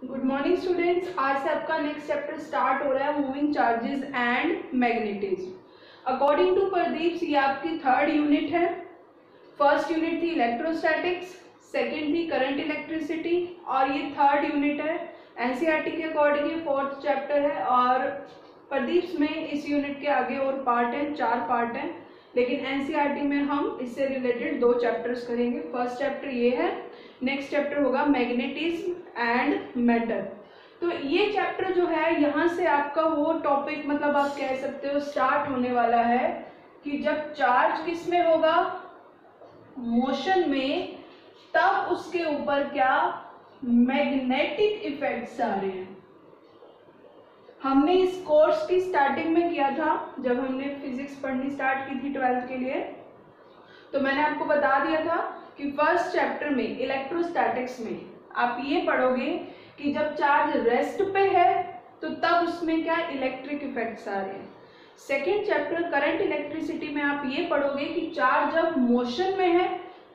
Good morning students. आज से आपका नेक्स्ट चैप्टर स्टार्ट हो रहा है, moving charges and magnetism. According to Pradeep ये आपकी थर्ड यूनिट है। फर्स्ट यूनिट थी इलेक्ट्रोस्टैटिक्स, सेकंड थी करंट इलेक्ट्रिसिटी और ये थर्ड यूनिट है। एनसीईआरटी के अकॉर्डिंग ये फोर्थ चैप्टर है और प्रदीप में इस यूनिट के आगे और पार्ट हैं, 4 पार्ट हैं, लेकिन एनसीईआरटी में हम इससे रिलेटेड 2 चैप्टर्स करेंगे। फर्स्ट चैप्टर ये है, नेक्स्ट चैप्टर होगा मैग्नेटिज्म एंड मैटर। तो ये चैप्टर जो है यहाँ से आपका वो टॉपिक मतलब आप कह सकते हो स्टार्ट होने वाला है कि जब चार्ज किस में होगा, मोशन में, तब उसके ऊपर क्या मैग्नेटिक इफेक्ट्स आ रहे हैं। हमने इस कोर्स की स्टार्टिंग में किया था जब हमने फिजिक्स पढ़नी स्टार्ट की थी 12th के लिए, तो मैंने आपको बता दिया था कि फर्स्ट चैप्टर में इलेक्ट्रोस्टैटिक्स में आप ये पढ़ोगे कि जब चार्ज रेस्ट पे है तो तब उसमें क्या इलेक्ट्रिक इफेक्ट्स आ रहे हैं। सेकेंड चैप्टर करंट इलेक्ट्रिसिटी में आप ये पढ़ोगे कि चार्ज जब मोशन में है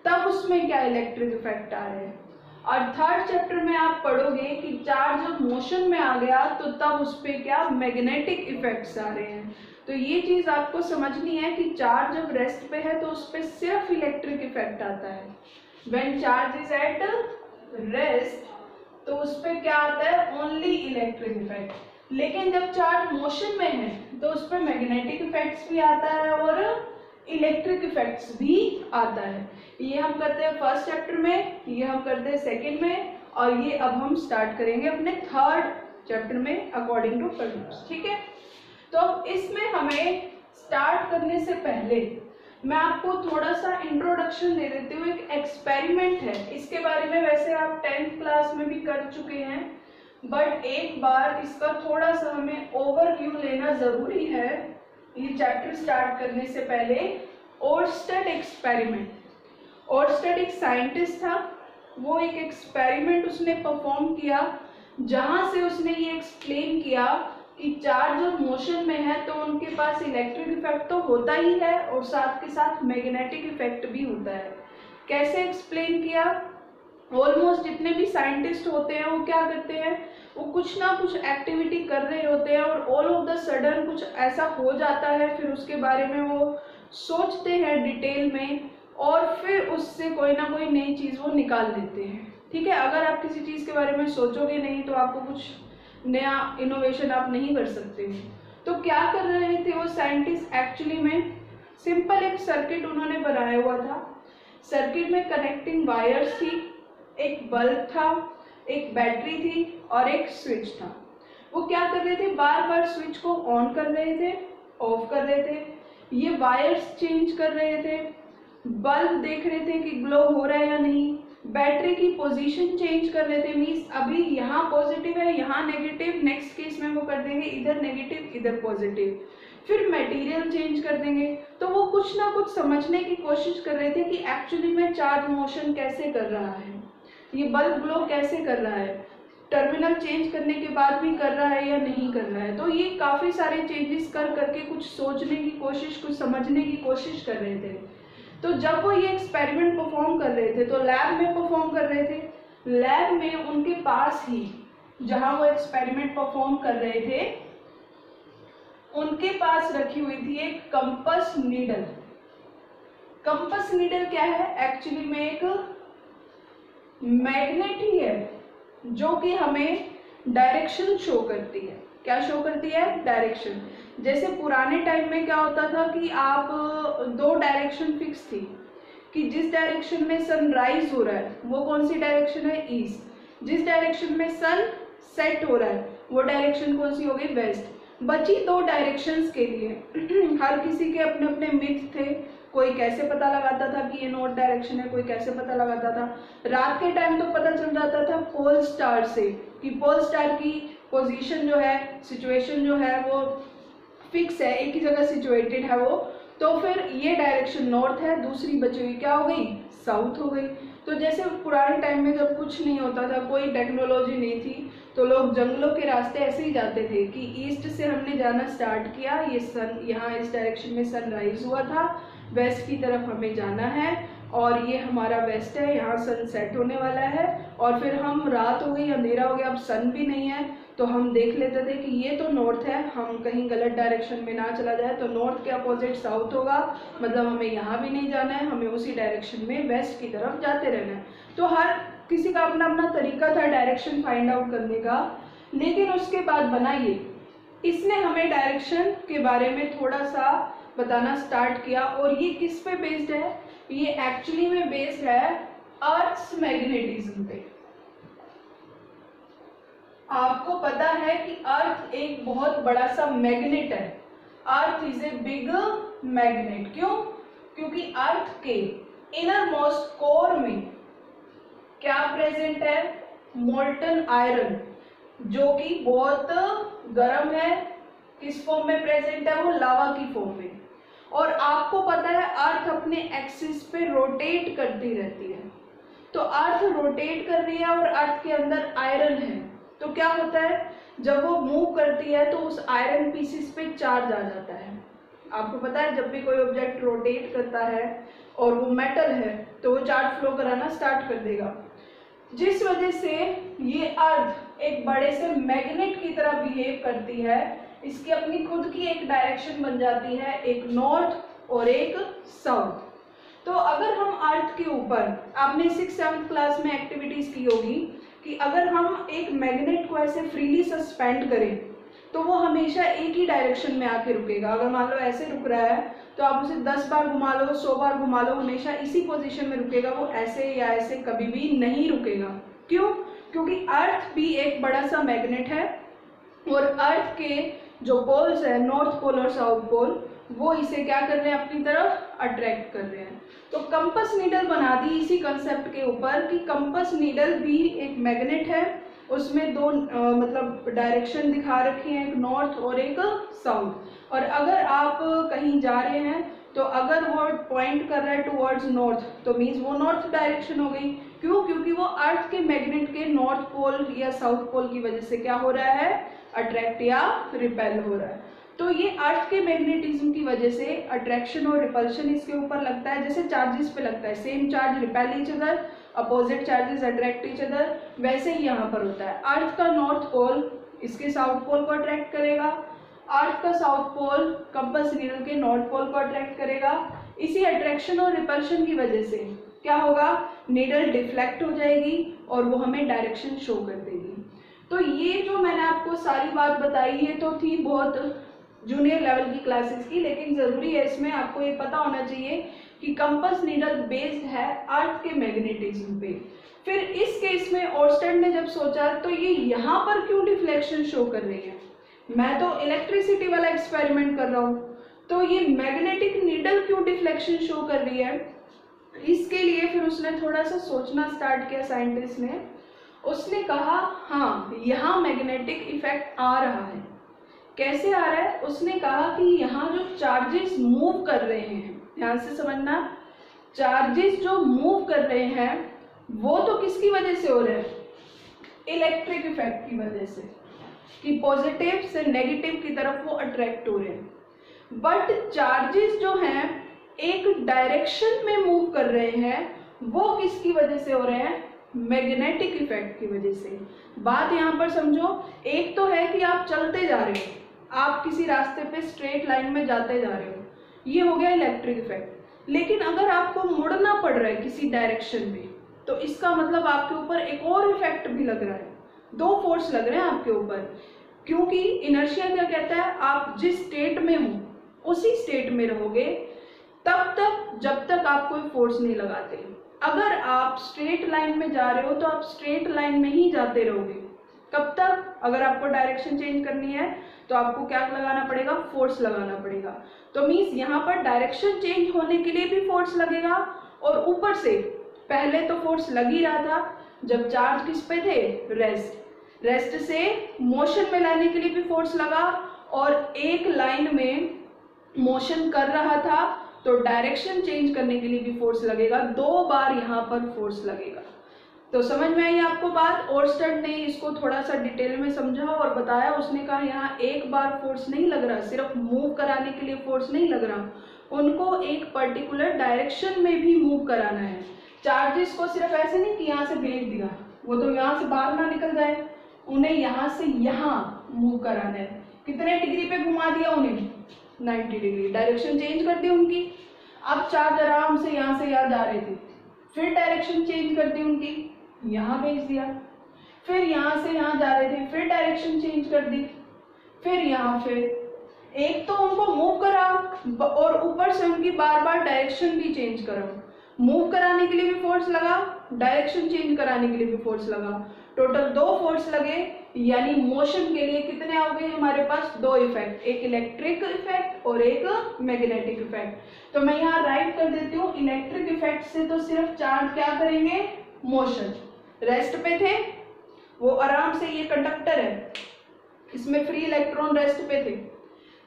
तब उसमें क्या इलेक्ट्रिक इफेक्ट आ रहे हैं। और थर्ड चैप्टर में आप पढ़ोगे कि चार्ज जब मोशन में आ गया तो तब उस पर क्या मैग्नेटिक इफेक्ट्स आ रहे हैं। तो ये चीज आपको समझनी है कि चार्ज जब रेस्ट पे है तो उस पर सिर्फ इलेक्ट्रिक इफेक्ट आता है। When charge is at rest तो उस पर क्या आता है, ओनली इलेक्ट्रिक इफेक्ट। लेकिन जब चार्ज मोशन में है तो उस पर मैग्नेटिक इफेक्ट्स भी आता है और इलेक्ट्रिक इफेक्ट्स भी आता है। ये हम करते हैं फर्स्ट चैप्टर में, ये हम करते हैं सेकेंड में, और ये अब हम स्टार्ट करेंगे अपने थर्ड चैप्टर में अकॉर्डिंग टू प्रदीप। ठीक है, तो इसमें हमें स्टार्ट करने से पहले मैं आपको थोड़ा सा इंट्रोडक्शन दे देती हूँ। एक एक्सपेरिमेंट है, इसके बारे में वैसे आप 10th क्लास में भी कर चुके हैं, बट एक बार इसका थोड़ा सा हमें ओवरव्यू लेना जरूरी है ये चैप्टर स्टार्ट करने से पहले। ओरस्टेड एक्सपेरिमेंट, ओरस्टेड एक साइंटिस्ट था, वो एक एक्सपेरिमेंट उसने परफॉर्म किया जहां से उसने ये एक्सप्लेन किया कि चार्ज जब मोशन में है तो उनके पास इलेक्ट्रिक इफेक्ट तो होता ही है और साथ के साथ मैग्नेटिक इफेक्ट भी होता है। कैसे एक्सप्लेन किया, ऑलमोस्ट जितने भी साइंटिस्ट होते हैं वो क्या करते हैं, वो कुछ ना कुछ एक्टिविटी कर रहे होते हैं और ऑल ऑफ द सडन कुछ ऐसा हो जाता है, फिर उसके बारे में वो सोचते हैं डिटेल में और फिर उससे कोई ना कोई नई चीज़ वो निकाल देते हैं। ठीक है, अगर आप किसी चीज़ के बारे में सोचोगे नहीं तो आपको कुछ नया इनोवेशन आप नहीं कर सकते। तो क्या कर रहे थे वो साइंटिस्ट, एक्चुअली में सिंपल एक सर्किट उन्होंने बनाया हुआ था। सर्किट में कनेक्टिंग वायर्स थी, एक बल्ब था, एक बैटरी थी और एक स्विच था। वो क्या कर रहे थे, बार बार स्विच को ऑन कर रहे थे, ऑफ कर रहे थे, ये वायर्स चेंज कर रहे थे, बल्ब देख रहे थे कि ग्लो हो रहा है या नहीं, बैटरी की पोजीशन चेंज कर रहे थे, मीन्स अभी यहाँ पॉजिटिव है यहाँ नेगेटिव, नेक्स्ट केस में वो कर देंगे इधर नेगेटिव इधर पॉजिटिव, फिर मटेरियल चेंज कर देंगे। तो वो कुछ ना कुछ समझने की कोशिश कर रहे थे कि एक्चुअली में चार्ज मोशन कैसे कर रहा है, ये बल्ब ग्लो कैसे कर रहा है, टर्मिनल चेंज करने के बाद भी कर रहा है या नहीं कर रहा है। तो ये काफ़ी सारे चेंजेस कर करके कुछ सोचने की कोशिश, कुछ समझने की कोशिश कर रहे थे। तो जब वो ये एक्सपेरिमेंट परफॉर्म कर रहे थे तो लैब में परफॉर्म कर रहे थे। लैब में उनके पास ही जहां वो एक्सपेरिमेंट परफॉर्म कर रहे थे उनके पास रखी हुई थी एक कंपस नीडल। कंपस नीडल क्या है, एक्चुअली में एक मैग्नेट ही है जो कि हमें डायरेक्शन शो करती है। क्या शो करती है, डायरेक्शन। जैसे पुराने टाइम में क्या होता था कि आप 2 डायरेक्शन फिक्स थी कि जिस डायरेक्शन में सन राइज हो रहा है वो कौन सी डायरेक्शन है, ईस्ट। जिस डायरेक्शन में सन सेट हो रहा है वो डायरेक्शन कौन सी हो गई, वेस्ट। बची 2 डायरेक्शंस के लिए हर किसी के अपने अपने मिथ थे, कोई कैसे पता लगाता था कि ये नॉर्थ डायरेक्शन है, कोई कैसे पता लगाता था। रात के टाइम तो पता चल जाता था पोल स्टार से कि पोल स्टार की पोजीशन जो है, सिचुएशन जो है वो फिक्स है, एक ही जगह सिचुएटेड है वो। तो फिर ये डायरेक्शन नॉर्थ है, दूसरी बची हुई क्या हो गई, साउथ हो गई। तो जैसे पुराने टाइम में जब कुछ नहीं होता था, कोई टेक्नोलॉजी नहीं थी, तो लोग जंगलों के रास्ते ऐसे ही जाते थे कि ईस्ट से हमने जाना स्टार्ट किया, ये सन यहाँ इस डायरेक्शन में सनराइज हुआ था, वेस्ट की तरफ हमें जाना है और ये हमारा वेस्ट है, यहाँ सन सेट होने वाला है। और फिर हम रात हो गई, अंधेरा हो गया, अब सन भी नहीं है, तो हम देख लेते थे कि ये तो नॉर्थ है, हम कहीं गलत डायरेक्शन में ना चला जाए, तो नॉर्थ के अपोजिट साउथ होगा, मतलब हमें यहाँ भी नहीं जाना है, हमें उसी डायरेक्शन में वेस्ट की तरफ जाते रहना है। तो हर किसी का अपना अपना तरीका था डायरेक्शन फाइंड आउट करने का। लेकिन उसके बाद बनाइए, इसने हमें डायरेक्शन के बारे में थोड़ा सा बताना स्टार्ट किया। और ये किस पे बेस्ड है? ये एक्चुअली में बेस्ड है अर्थ्स मैग्नेटिज्म पे। आपको पता है कि अर्थ एक बहुत बड़ा सा मैग्नेट है। Earth is a big magnet. क्यों? क्योंकि अर्थ के इनर मोस्ट कोर में क्या प्रेजेंट है? मोल्टन आयरन, जो कि बहुत गर्म है। किस फॉर्म में प्रेजेंट है? वो लावा की फॉर्म में। और आपको पता है अर्थ अपने एक्सिस पे रोटेट करती रहती है, तो अर्थ रोटेट कर रही है और अर्थ के अंदर आयरन है, तो क्या होता है जब वो मूव करती है तो उस आयरन पीसेस पे चार्ज आ जाता है। आपको पता है जब भी कोई ऑब्जेक्ट रोटेट करता है और वो मेटल है तो वो चार्ज फ्लो कराना स्टार्ट कर देगा, जिस वजह से ये अर्थ एक बड़े से मैग्नेट की तरह बिहेव करती है। इसकी अपनी खुद की एक डायरेक्शन बन जाती है, एक नॉर्थ और एक साउथ। तो अगर हम अर्थ के ऊपर, आपने 6th-7th क्लास में एक्टिविटीज की होगी कि अगर हम एक मैग्नेट को ऐसे फ्रीली सस्पेंड करें तो वो हमेशा एक ही डायरेक्शन में आके रुकेगा। अगर मान लो ऐसे रुक रहा है तो आप उसे 10 बार घुमा लो, 100 बार घुमा लो, हमेशा इसी पोजीशन में रुकेगा, वो ऐसे या ऐसे कभी भी नहीं रुकेगा। क्यों? क्योंकि अर्थ भी एक बड़ा सा मैग्नेट है और अर्थ के जो पोल्स है, नॉर्थ पोल और साउथ पोल, वो इसे क्या कर रहे हैं? अपनी तरफ अट्रैक्ट कर रहे हैं। तो कंपास नीडल बना दी इसी कंसेप्ट के ऊपर कि कंपास नीडल भी एक मैग्नेट है, उसमें दो मतलब डायरेक्शन दिखा रखी है, एक नॉर्थ और एक साउथ। और अगर आप कहीं जा रहे हैं तो अगर वो पॉइंट कर रहा है टुवर्ड्स नॉर्थ तो मीन्स वो नॉर्थ डायरेक्शन हो गई। क्यों? क्योंकि वो अर्थ के मैग्नेट के नॉर्थ पोल या साउथ पोल की वजह से क्या हो रहा है? अट्रैक्ट या रिपेल हो रहा है। तो ये अर्थ के मैग्नेटिज्म की वजह से अट्रैक्शन और रिपल्शन इसके ऊपर लगता है, जैसे चार्जेस पे लगता है। Same charge repel each other, opposite charges attract each other, वैसे ही यहाँ पर होता है। अर्थ का नॉर्थ पोल इसके साउथ पोल को अट्रैक्ट करेगा, अर्थ का साउथ पोल कंपास नीडल के नॉर्थ पोल को अट्रैक्ट करेगा। इसी अट्रैक्शन और रिपल्शन की वजह से क्या होगा? नीडल डिफ्लेक्ट हो जाएगी और वो हमें डायरेक्शन शो कर देगी। तो ये जो मैंने आपको सारी बात बताई है तो थी बहुत जूनियर लेवल की क्लासेस की, लेकिन जरूरी है इसमें आपको ये पता होना चाहिए कि कंपास नीडल बेस्ड है अर्थ के मैग्नेटिज्म पे। फिर इस केस में ओर्स्टेड ने जब सोचा तो ये यहाँ पर क्यों डिफ्लेक्शन शो कर रही है? मैं तो इलेक्ट्रिसिटी वाला एक्सपेरिमेंट कर रहा हूँ, तो ये मैग्नेटिक नीडल क्यों डिफ्लेक्शन शो कर रही है? इसके लिए फिर उसने थोड़ा सा सोचना स्टार्ट किया साइंटिस्ट ने। उसने कहा हाँ, यहाँ मैग्नेटिक इफेक्ट आ रहा है। कैसे आ रहा है? उसने कहा कि यहाँ जो चार्जेस मूव कर रहे हैं, ध्यान से समझना, चार्जेस जो मूव कर रहे हैं वो तो किसकी वजह से हो रहे हैं? इलेक्ट्रिक इफेक्ट की वजह से, कि पॉजिटिव से नेगेटिव की तरफ वो अट्रैक्ट हो रहे हैं। बट चार्जेस जो हैं एक डायरेक्शन में मूव कर रहे हैं, वो किसकी वजह से हो रहे हैं? मैग्नेटिक इफेक्ट की वजह से। बात यहाँ पर समझो, एक तो है कि आप चलते जा रहे हो, आप किसी रास्ते पे स्ट्रेट लाइन में जाते जा रहे हो, ये हो गया इलेक्ट्रिक इफेक्ट। लेकिन अगर आपको मुड़ना पड़ रहा है किसी डायरेक्शन में तो इसका मतलब आपके ऊपर एक और इफेक्ट भी लग रहा है, दो फोर्स लग रहे हैं आपके ऊपर। क्योंकि इनर्शिया क्या कहता है? आप जिस स्टेट में हो उसी स्टेट में रहोगे तब तक जब तक आप कोई फोर्स नहीं लगाते। अगर आप स्ट्रेट लाइन में जा रहे हो तो आप स्ट्रेट लाइन में ही जाते रहोगे। कब तक? अगर आपको डायरेक्शन चेंज करनी है तो आपको क्या लगाना पड़ेगा? फोर्स लगाना पड़ेगा। तो मीन्स यहाँ पर डायरेक्शन चेंज होने के लिए भी फोर्स लगेगा, और ऊपर से पहले तो फोर्स लग ही रहा था जब चार्ज किस पे थे? रेस्ट से मोशन में लाने के लिए भी फोर्स लगा, और एक लाइन में मोशन कर रहा था तो डायरेक्शन चेंज करने के लिए भी फोर्स लगेगा। 2 बार यहाँ पर फोर्स लगेगा। तो समझ में आई आपको बात? ओर्स्टेड ने इसको थोड़ा सा डिटेल में समझा और बताया। उसने कहा यहाँ एक बार फोर्स नहीं लग रहा, सिर्फ मूव कराने के लिए फोर्स नहीं लग रहा, उनको एक पर्टिकुलर डायरेक्शन में भी मूव कराना है। चार्जेस को सिर्फ ऐसे नहीं कि यहाँ से भेज दिया, वो तो यहाँ से बाहर ना निकल जाए, उन्हें यहाँ से यहाँ मूव कराना है। कितने डिग्री पे घुमा दिया उन्हें? 90 डिग्री, डायरेक्शन चेंज कर दी उनकी। अब चार्ज आराम से यहाँ से यहाँ जा रहे थे, फिर डायरेक्शन चेंज कर दी उनकी, यहाँ भेज दिया। फिर यहाँ से यहाँ जा रहे थे, फिर डायरेक्शन चेंज कर दी, फिर यहाँ। फिर एक तो उनको मूव करा और ऊपर से उनकी बार बार डायरेक्शन भी चेंज करा। मूव कराने के लिए भी फोर्स लगा, डायरेक्शन चेंज कराने के लिए भी फोर्स लगा। टोटल 2 फोर्स लगे, यानी मोशन के लिए कितने आ गए हमारे पास? 2 इफेक्ट, एक इलेक्ट्रिक इफेक्ट और एक मैग्नेटिक इफेक्ट। तो मैं यहाँ राइट कर देती हूँ, इलेक्ट्रिक इफेक्ट से तो सिर्फ चार्ज क्या करेंगे? मोशन। रेस्ट पे थे वो, आराम से, ये कंडक्टर है, इसमें फ्री इलेक्ट्रॉन रेस्ट पे थे।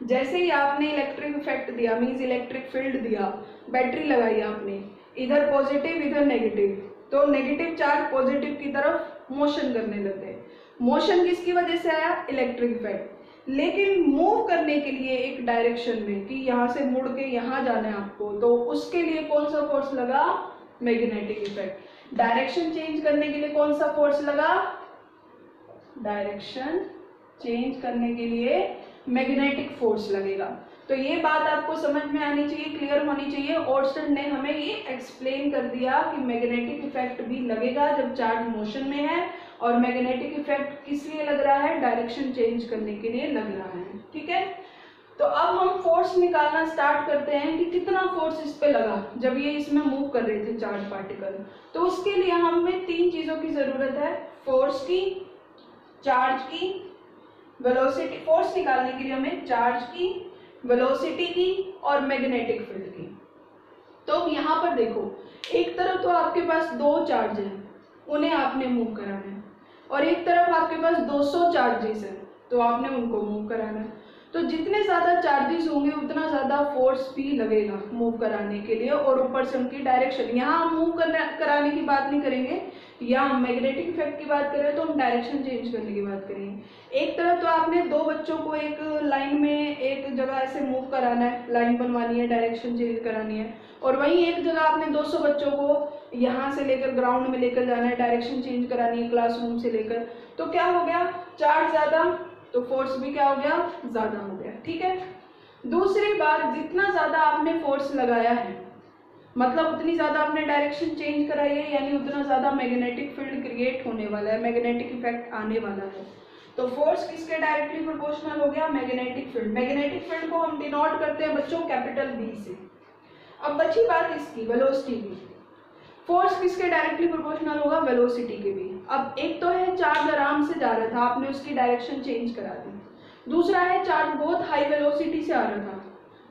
जैसे ही आपने इलेक्ट्रिक इफेक्ट दिया, मीन्स इलेक्ट्रिक फील्ड दिया, बैटरी लगाई आपने, इधर पॉजिटिव इधर नेगेटिव, तो नेगेटिव चार्ज पॉजिटिव की तरफ मोशन करने लगते। मोशन किसकी वजह से आया? Electric effect. लेकिन मूव करने के लिए एक डायरेक्शन में, कि यहाँ से मुड़ के यहाँ जाना है आपको, तो उसके लिए कौन सा फोर्स लगा? Magnetic effect. डायरेक्शन चेंज करने के लिए कौन सा फोर्स लगा? डायरेक्शन चेंज करने के लिए मैग्नेटिक फोर्स लगेगा। तो ये बात आपको समझ में आनी चाहिए, क्लियर होनी चाहिए। ऑर्स्टेड ने हमें ये एक्सप्लेन कर दिया कि मैग्नेटिक इफेक्ट भी लगेगा जब चार्ज मोशन में है, और मैग्नेटिक इफेक्ट किस लिए लग रहा है? डायरेक्शन चेंज करने के लिए लग रहा है। ठीक है, तो अब हम फोर्स निकालना स्टार्ट करते हैं कि कितना फोर्स इस पे लगा जब ये इसमें मूव कर रहे थे चार्ज पार्टिकल। तो उसके लिए हमें 3 चीजों की जरूरत है, फोर्स की, चार्ज की, वेलोसिटी। फोर्स निकालने के लिए हमें चार्ज की, वेलोसिटी की और मैग्नेटिक फील्ड की। तो यहाँ पर देखो, एक तरफ तो आपके पास 2 चार्ज हैं, उन्हें आपने मूव कराना है, और एक तरफ आपके पास 200 चार्जेस हैं, तो आपने उनको मूव कराना है। तो जितने ज्यादा चार्जेस होंगे उतना ज्यादा फोर्स भी लगेगा मूव कराने के लिए, और ऊपर से उनकी डायरेक्शन। यहाँ हम मूव कराने की बात नहीं करेंगे, या हम मैग्नेटिक इफेक्ट की बात करें तो हम डायरेक्शन चेंज करने की बात करेंगे। एक तरफ तो आपने 2 बच्चों को एक लाइन में एक जगह ऐसे मूव कराना है, लाइन बनवानी है, डायरेक्शन चेंज करानी है, और वहीं एक जगह आपने 200 बच्चों को यहाँ से लेकर ग्राउंड में लेकर जाना है, डायरेक्शन चेंज करानी है क्लासरूम से लेकर। तो क्या हो गया? चार्ज ज्यादा, तो फोर्स भी क्या हो गया? ज्यादा हो गया। ठीक है, दूसरी बात, जितना ज्यादा आपने फोर्स लगाया है, मतलब उतनी ज्यादा आपने डायरेक्शन चेंज कराई है, यानी उतना ज्यादा मैग्नेटिक फील्ड क्रिएट होने वाला है, मैग्नेटिक इफेक्ट आने वाला है। तो फोर्स किसके डायरेक्टली प्रोपोर्शनल हो गया? Magnetic field. मैग्नेटिक फील्ड को हम डिनोट करते हैं बच्चों कैपिटल B से। अब बची बात इसकी, वेलोसिटी की। फोर्स किसके डायरेक्टली प्रोपोर्शनल होगा? वेलोसिटी के भी। अब एक तो है चार्ज आराम से जा रहा था, आपने उसकी डायरेक्शन चेंज करा दी। दूसरा है चार्ज बहुत हाई वेलोसिटी से आ रहा था,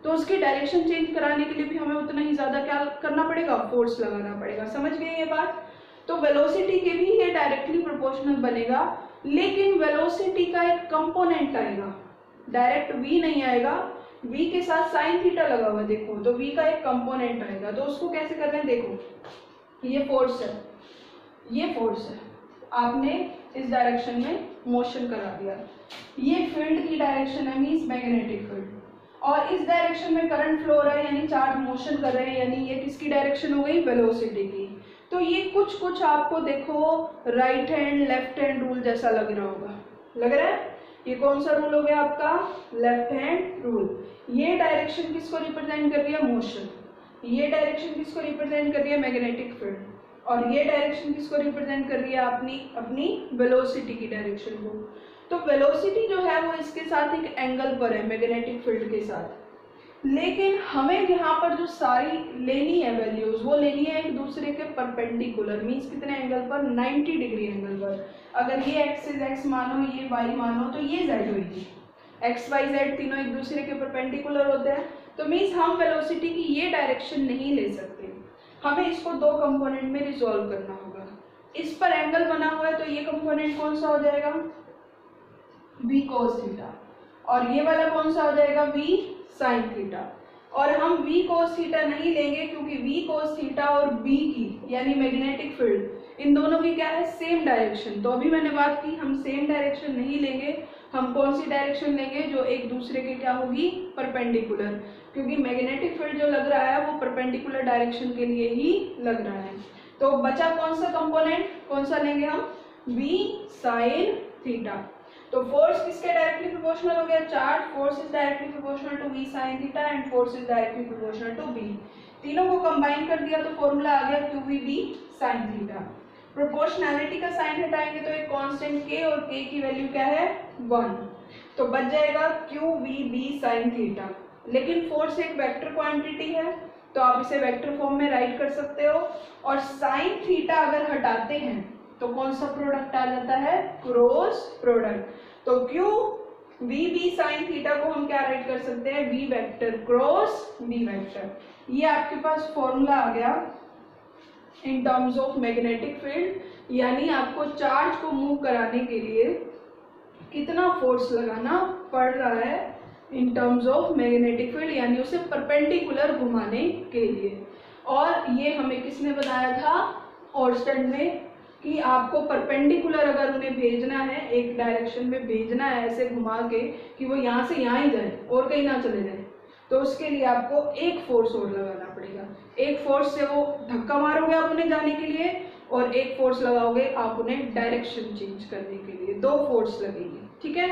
तो उसकी डायरेक्शन चेंज कराने के लिए भी हमें उतना ही ज्यादा क्या करना पड़ेगा? फोर्स लगाना पड़ेगा। समझ गए ये बात? तो वेलोसिटी के भी ये डायरेक्टली प्रोपोर्शनल बनेगा, लेकिन वेलोसिटी का एक कंपोनेंट आएगा, डायरेक्ट v नहीं आएगा, v के साथ साइन थीटा लगा हुआ, देखो, तो v का एक कंपोनेंट आएगा। तो उसको कैसे कर रहे हैं? देखो, ये फोर्स है, ये फोर्स है, आपने इस डायरेक्शन में मोशन करा दिया, ये फील्ड की डायरेक्शन है, मींस मैग्नेटिक फील्ड, और इस डायरेक्शन में करंट फ्लो हो रहा है, यानी चार्ज मोशन कर रहे हैं, यानी ये किसकी डायरेक्शन हो गई? वेलोसिटी की। तो ये कुछ कुछ आपको देखो right hand left hand rule जैसा लग रहा होगा, लग रहा है? ये कौन सा रूल हो गया आपका? Left hand rule. ये डायरेक्शन किसको रिप्रेजेंट कर रही है? मोशन। ये डायरेक्शन किसको रिप्रेजेंट कर रही है? Magnetic field. और ये डायरेक्शन किसको रिप्रेजेंट कर रही है? अपनी वेलोसिटी की डायरेक्शन को। तो वेलोसिटी जो है वो इसके साथ एक एंगल पर है, मैग्नेटिक फील्ड के साथ। लेकिन हमें यहाँ पर जो सारी लेनी है वैल्यूज, वो लेनी है एक दूसरे के परपेंडिकुलर, मीन्स कितने एंगल पर? 90 डिग्री एंगल पर। अगर ये एक्सिस x मानो, ये y मानो, तो ये z होगी। x y z तीनों एक दूसरे के परपेंडिकुलर होते हैं, तो मीन्स हम वेलोसिटी की ये डायरेक्शन नहीं ले सकते, हमें इसको 2 कंपोनेंट में रिजॉल्व करना होगा। इस पर एंगल बना हुआ है, तो ये कंपोनेंट कौन सा हो जाएगा? v cos थीटा, और ये वाला कौन सा हो जाएगा? v sin theta. और हम v cos थीटा नहीं लेंगे, क्योंकि v cos थीटा और b की यानी मैग्नेटिक फील्ड, इन दोनों की क्या है? Same direction. तो अभी मैंने बात की, हम सेम डायरेक्शन नहीं लेंगे, हम कौन सी डायरेक्शन लेंगे? जो एक दूसरे के क्या होगी? परपेंडिकुलर। क्योंकि मैग्नेटिक फील्ड जो लग रहा है वो परपेंडिकुलर डायरेक्शन के लिए ही लग रहा है। तो बचा कौन सा कंपोनेंट, कौन सा लेंगे हम, v sin थीटा। तो फोर्स किसके डायरेक्टली प्रोपोर्शनल हो गया, charge force is directly proportional to v sin theta and force is directly proportional to b। तीनों को कंबाइन कर दिया तो फॉर्मूला आ गया qvb sin थीटा। प्रोपोर्शनैलिटी का साइन हटाएंगे तो एक कांस्टेंट k और k की वैल्यू क्या है 1, तो बच जाएगा qvb sin थीटा। लेकिन फोर्स एक वेक्टर क्वांटिटी है तो आप इसे वेक्टर फॉर्म में राइट कर सकते हो, और साइन थीटा अगर हटाते हैं तो कौन सा प्रोडक्ट आ जाता है, क्रॉस प्रोडक्ट। तो Q V B sine theta को हम क्या राइट कर सकते हैं, V vector cross B vector. ये आपके पास फॉर्मूला आ गया in terms of magnetic field, यानी आपको चार्ज को मूव कराने के लिए कितना फोर्स लगाना पड़ रहा है इन टर्म्स ऑफ मैग्नेटिक फील्ड, यानी उसे परपेंडिकुलर घुमाने के लिए। और ये हमें किसने बताया था, ओर्स्टेड में, कि आपको परपेंडिकुलर अगर उन्हें भेजना है, एक डायरेक्शन में भेजना है ऐसे घुमा के कि वो यहाँ से यहाँ ही जाए और कहीं ना चले जाए, तो उसके लिए आपको एक फोर्स और लगाना पड़ेगा। एक फोर्स से वो धक्का मारोगे आप उन्हें जाने के लिए, और एक फोर्स लगाओगे आप उन्हें डायरेक्शन चेंज करने के लिए, दो फोर्स लगेंगे, ठीक है।